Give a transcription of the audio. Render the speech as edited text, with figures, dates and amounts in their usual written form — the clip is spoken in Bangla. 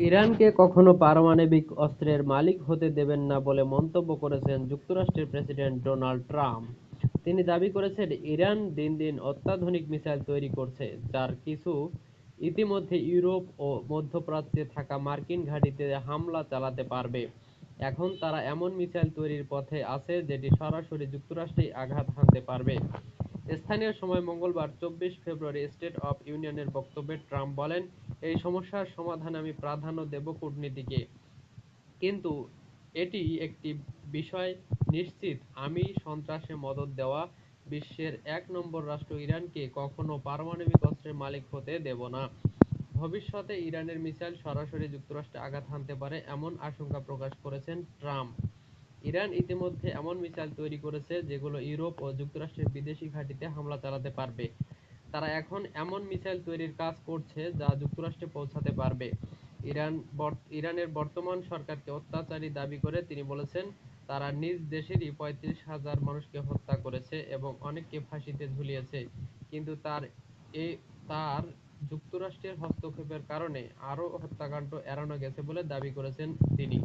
ইরানকে কখনো পারমাণবিক অস্ত্রের মালিক হতে দেবেন না বলে মন্তব্য করেছেন যুক্তরাষ্ট্রের প্রেসিডেন্ট ডোনাল্ড ট্রাম্প। তিনি দাবি করেছেন, ইরান দিন দিন অত্যাধুনিক মিসাইল তৈরি করছে, যার কিছু ইতিমধ্যে ইউরোপ ও মধ্যপ্রাচ্যে থাকা মার্কিন ঘাঁটিতে হামলা চালাতে পারবে। এখন তারা এমন মিসাইল তৈরির পথে আছে যেটি সরাসরি যুক্তরাষ্ট্রেই আঘাত হানতে পারবে। স্থানীয় সময় মঙ্গলবার 24 ফেব্রুয়ারি স্টেট অব ইউনিয়নের বক্তব্যে ট্রাম্প বলেন, এই সমস্যার সমাধানে আমি প্রাধান্য দেব কূটনীতিকে। কিন্তু এটি একটি বিষয় নিশ্চিত, আমি সন্ত্রাসে মদদ দেওয়া বিশ্বের ১ নম্বর রাষ্ট্র ইরানকে কখনো পারমাণবিক অস্ত্রের মালিক হতে দেব না। ভবিষ্যতে ইরানের মিসাইল সরাসরি যুক্তরাষ্ট্রে আঘাত হানতে পারে এমন আশঙ্কা প্রকাশ করেছেন ট্রাম্প। ইরান ইতিমধ্যে এমন মিসাইল তৈরি করেছে যেগুলো ইউরোপ ও যুক্তরাষ্ট্রের বিদেশি ঘাঁটিতে হামলা চালাতে পারবে। তারা এখন এমন মিসাইল তৈরির কাজ করছে যা যুক্তরাষ্ট্রে পৌঁছাতে পারবে। ইরানের বর্তমান সরকারকে অত্যাচারী দাবি করে তিনি বলেছেন, তারা নিজ দেশেরই ৩৫,০০০ মানুষকে হত্যা করেছে এবং অনেককে ফাঁসিতে ঝুলিয়েছে। কিন্তু তার যুক্তরাষ্ট্রের হস্তক্ষেপের কারণে আরও হত্যাকাণ্ড এড়ানো গেছে বলে দাবি করেছেন তিনি।